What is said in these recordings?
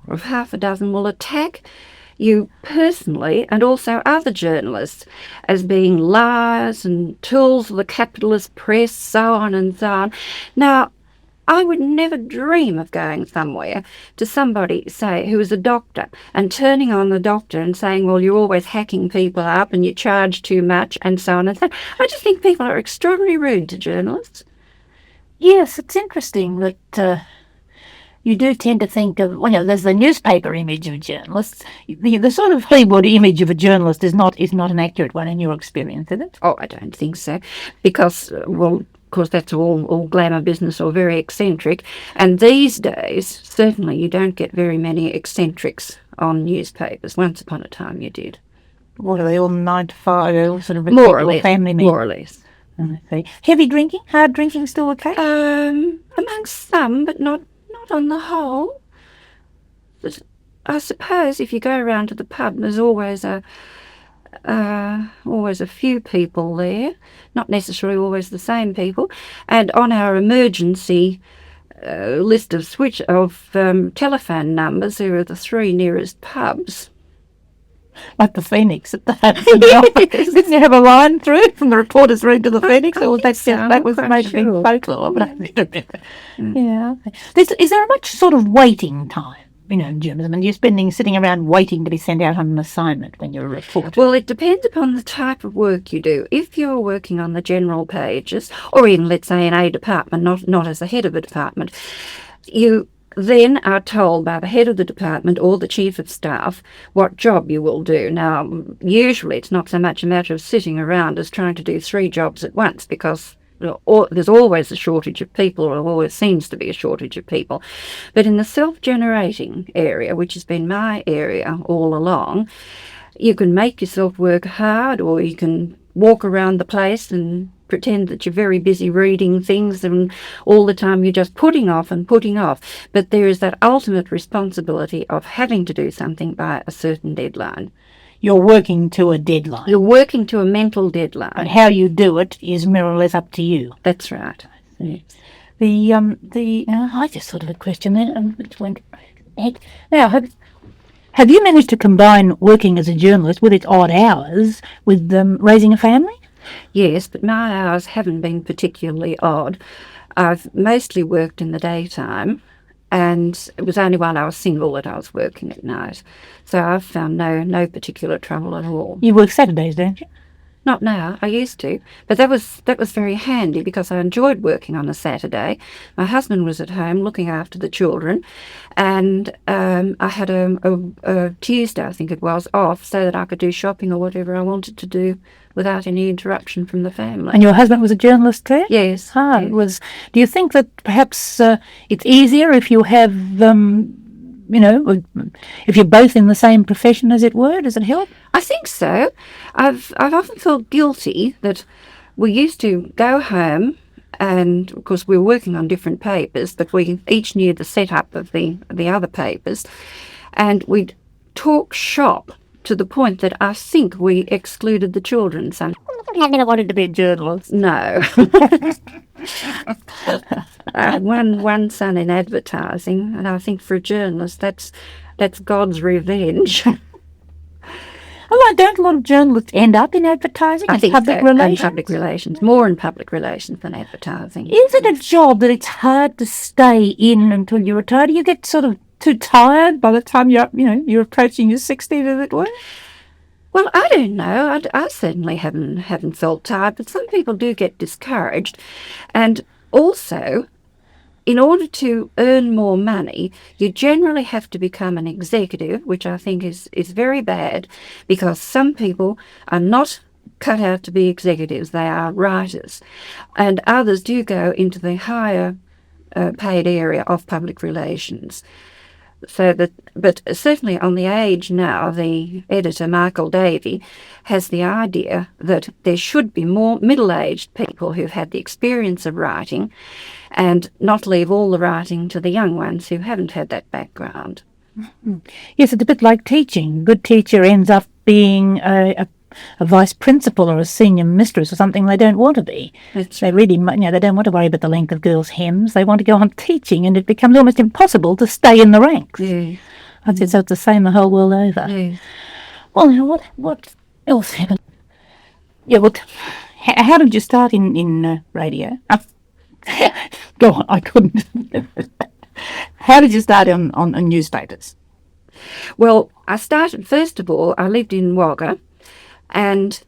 of half a dozen will attack you personally and also other journalists as being liars and tools of the capitalist press, so on and so on. Now, I would never dream of going somewhere to somebody, say, who is a doctor and turning on the doctor and saying, well, you're always hacking people up and you charge too much and so on and so on. I just think people are extraordinarily rude to journalists. Yes, it's interesting that you do tend to think of, there's the newspaper image of journalists. The sort of Hollywood image of a journalist is not an accurate one in your experience, is it? Oh, I don't think so, because, of course, that's all glamour business or very eccentric. And these days, certainly you don't get very many eccentrics on newspapers. Once upon a time you did. What are they, all 9 to 5, all sort of more or less, family men? More or less. Okay. Heavy drinking, hard drinking still okay? Amongst some, but not on the whole. But I suppose if you go around to the pub, there's always a few people there, not necessarily always the same people. And on our emergency list of telephone numbers, there are the 3 nearest pubs. Like the Phoenix at the Didn't you have a line through from the reporter's room to the Phoenix? Or was that was maybe folklore? But I don't remember. Yeah. Is there much sort of waiting time? In journalism, and you're sitting around waiting to be sent out on an assignment when you're a reporter? Well, it depends upon the type of work you do. If you're working on the general pages, or even, let's say, in a department, not as the head of a department, you then are told by the head of the department or the chief of staff what job you will do. Now, usually it's not so much a matter of sitting around as trying to do 3 jobs at once, because there's always a shortage of people, or always seems to be a shortage of people. But in the self-generating area, which has been my area all along, you can make yourself work hard, or you can walk around the place and pretend that you're very busy reading things, and all the time you're just putting off and putting off. But there is that ultimate responsibility of having to do something by a certain deadline. You're working to a deadline. You're working to a mental deadline. And how you do it is more or less up to you. That's right. I just thought of a question there, which went ahead. Now, have you managed to combine working as a journalist with its odd hours with raising a family? Yes, but my hours haven't been particularly odd. I've mostly worked in the daytime, and it was only while I was single that I was working at night. So I've found no particular trouble at all. You work Saturdays, don't you? Not now. I used to, but that was very handy because I enjoyed working on a Saturday. My husband was at home looking after the children, and I had a Tuesday, I think it was, off so that I could do shopping or whatever I wanted to do without any interruption from the family. And your husband was a journalist too? Yes. Yes. Do you think that perhaps it's easier if you have, if you're both in the same profession, as it were? Does it help? I think so. I've often felt guilty that we used to go home, and of course we were working on different papers, but we each knew the setup of the other papers, and we'd talk shop to the point that I think we excluded the children. So I never wanted to be a journalist. No. One son in advertising, and I think for a journalist that's God's revenge. Oh, don't a lot of journalists end up in advertising and public relations? And public relations, more in public relations than advertising. Is it a job that it's hard to stay in until you retire? Do you get sort of too tired by the time you're approaching your 60s, as it were? Well, I don't know. I certainly haven't felt tired, but some people do get discouraged. And also, in order to earn more money, you generally have to become an executive, which I think is very bad, because some people are not cut out to be executives. They are writers. And others do go into the higher paid area of public relations. But certainly on The Age now, the editor, Michael Davey, has the idea that there should be more middle-aged people who've had the experience of writing and not leave all the writing to the young ones who haven't had that background. Mm-hmm. Yes, it's a bit like teaching. A good teacher ends up being a vice principal or a senior mistress or something they don't want to be. They really, they don't want to worry about the length of girls' hems. They want to go on teaching, and it becomes almost impossible to stay in the ranks. Yeah. I said, so it's the same the whole world over. Yes. Well, now, what else happened? Yeah, well, how did you start in radio? Go on, I couldn't. How did you start on newspapers? Well, I started, first of all, I lived in Wagga, and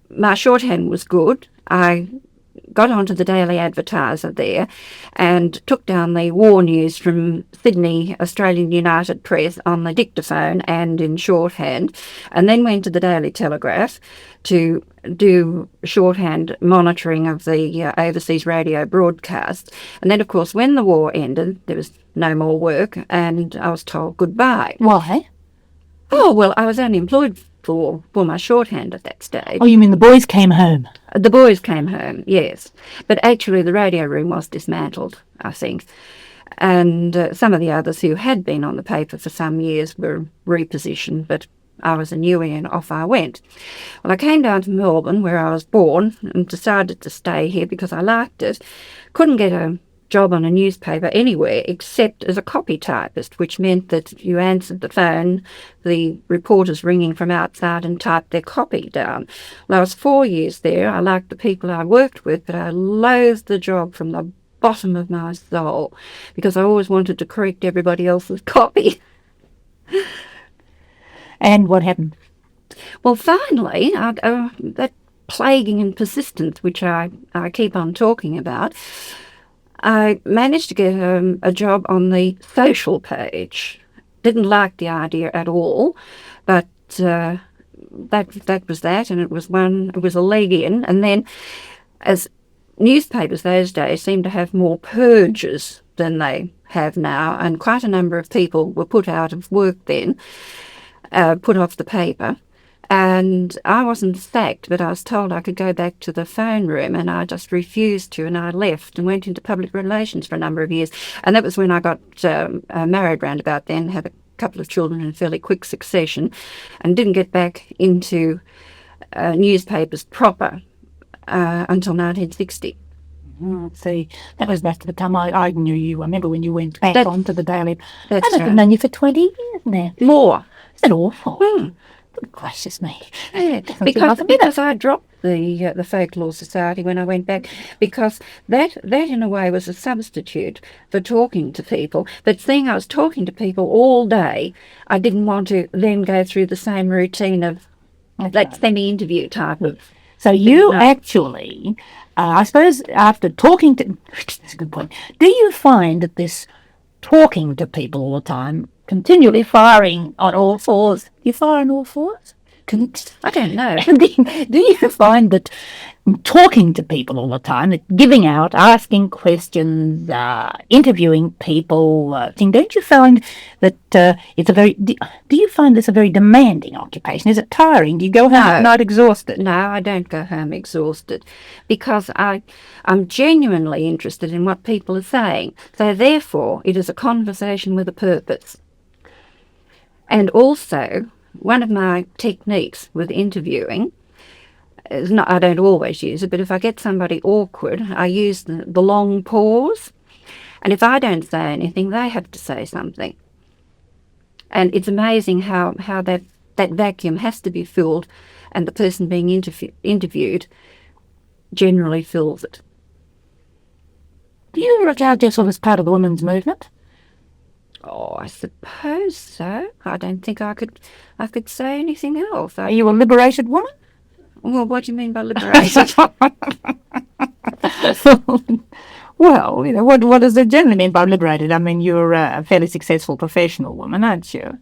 my shorthand was good. I got onto the Daily Advertiser there and took down the war news from Sydney Australian United Press on the dictaphone and in shorthand, and then went to the Daily Telegraph to do shorthand monitoring of the overseas radio broadcast. And then, of course, when the war ended, there was no more work and I was told goodbye. Why? Oh, well, I was only employed for my shorthand at that stage. Oh, you mean the boys came home? The boys came home, yes. But actually the radio room was dismantled, I think. And some of the others who had been on the paper for some years were repositioned, but I was a newie and off I went. Well, I came down to Melbourne, where I was born, and decided to stay here because I liked it. Couldn't get a job on a newspaper anywhere except as a copy typist, which meant that you answered the phone, the reporters ringing from outside, and typed their copy down. Well, I was 4 years there. I liked the people I worked with, but I loathed the job from the bottom of my soul because I always wanted to correct everybody else's copy. And what happened? Well, finally, that plaguing and persistence, which I keep on talking about, I managed to get a job on the social page. Didn't like the idea at all, but that was that, and it was a leg in. And then, as newspapers those days seemed to have more purges than they have now, and quite a number of people were put out of work then, put off the paper. And I wasn't sacked, but I was told I could go back to the phone room, and I just refused to, and I left and went into public relations for a number of years. And that was when I got married round about then, had a couple of children in fairly quick succession, and didn't get back into newspapers proper until 1960. See, that was back to the time I knew you. I remember when you went back onto the Daily. That's I've right. known you for 20 years now. More. Is that awful? Mm. Good gracious me. Yeah, because I dropped the Folklore Society when I went back, because that in a way was a substitute for talking to people. But seeing I was talking to people all day, I didn't want to then go through the same routine of that semi-interview type of. So you actually, I suppose, after talking to, that's a good point. Do you find that this talking to people all the time, continually firing on all fours? You fire on all fours? I don't know. Do you find that talking to people all the time, that giving out, asking questions, interviewing people, don't you find that it's a very, do you find this a very demanding occupation? Is it tiring? Do you go home at night exhausted? No, I don't go home exhausted, because I'm genuinely interested in what people are saying. So therefore, it is a conversation with a purpose. And also, one of my techniques with interviewing is not, I don't always use it, but if I get somebody awkward, I use the long pause. And if I don't say anything, they have to say something. And it's amazing how that vacuum has to be filled, and the person being interviewed generally fills it. Do you regard yourself as part of the women's movement? Oh, I suppose so. I don't think I could say anything else. Are you a liberated woman? Well, what do you mean by liberated? Well, what does it generally mean by liberated? I mean, you're a fairly successful professional woman, aren't you?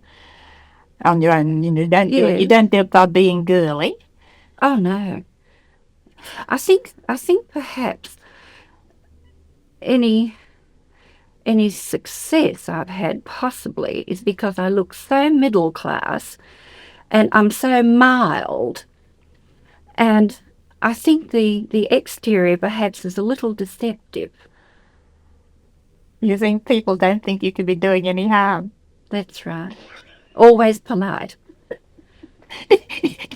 On your own, you don't do it by being girly. Oh no. I think perhaps any success I've had possibly is because I look so middle class and I'm so mild, and I think the exterior perhaps is a little deceptive. You think people don't think you could be doing any harm? That's right. Always polite.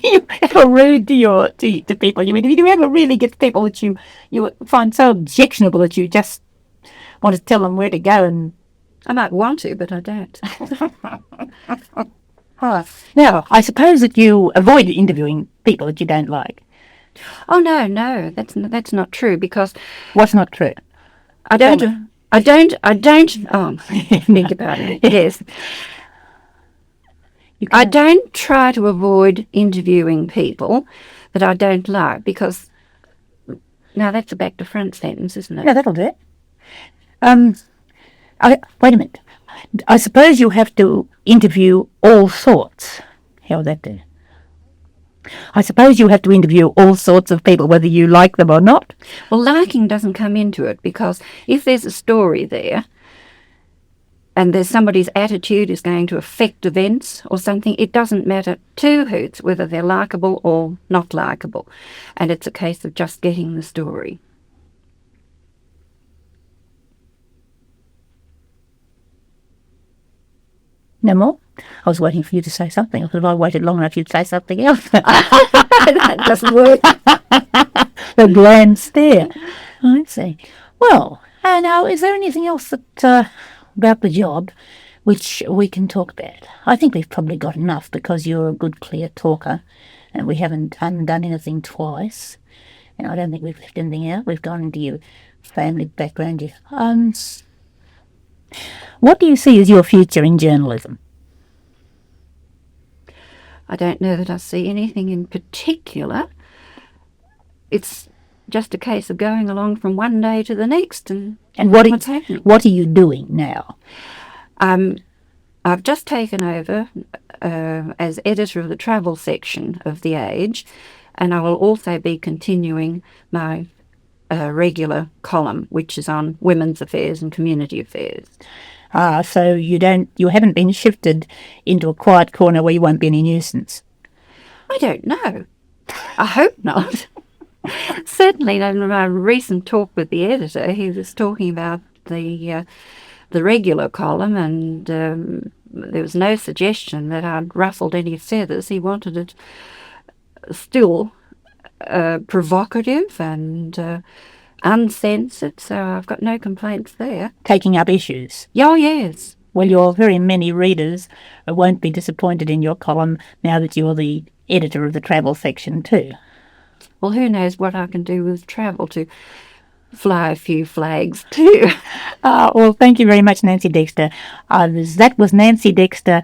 You ever rude to people? You mean, do you ever really get people that you find so objectionable that you just want to tell them where to go and I might want to, but I don't. Now, I suppose that you avoid interviewing people that you don't like. Oh no, that's not true, because What's not true? I don't. Oh, think about it. Yes, I don't try to avoid interviewing people that I don't like, because now that's a back to front sentence, isn't it? Yeah, that'll do it. Wait a minute. I suppose you have to interview all sorts. How would that do? I suppose you have to interview all sorts of people, whether you like them or not. Well, liking doesn't come into it, because if there's a story there and there's somebody's attitude is going to affect events or something, it doesn't matter two hoots whether they're likeable or not likeable. And it's a case of just getting the story. No more? I was waiting for you to say something. I thought if I waited long enough, you'd say something else. That doesn't work. The bland stare. I see. Well, now, is there anything else that about the job which we can talk about? I think we've probably got enough, because you're a good, clear talker, and we haven't done anything twice. And I don't think we've left anything out. We've gone into your family background. What do you see as your future in journalism? I don't know that I see anything in particular. It's just a case of going along from one day to the next and what's happening. What are you doing now? I've just taken over as editor of the travel section of The Age, and I will also be continuing my regular column, which is on women's affairs and community affairs. So you haven't been shifted into a quiet corner where you won't be any nuisance? I don't know. I hope not. Certainly, in my recent talk with the editor, he was talking about the regular column, and there was no suggestion that I'd ruffled any feathers. He wanted it still provocative and uncensored, so I've got no complaints there. Taking up issues? Oh, yes. Well, your very many readers won't be disappointed in your column now that you're the editor of the travel section too. Well, who knows what I can do with travel to fly a few flags too. Well, thank you very much, Nancy Dexter. That was Nancy Dexter,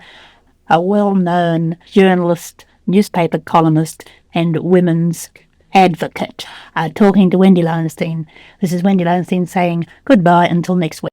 a well-known journalist, newspaper columnist and women's advocate, talking to Wendy Lowenstein. This is Wendy Lowenstein saying goodbye until next week.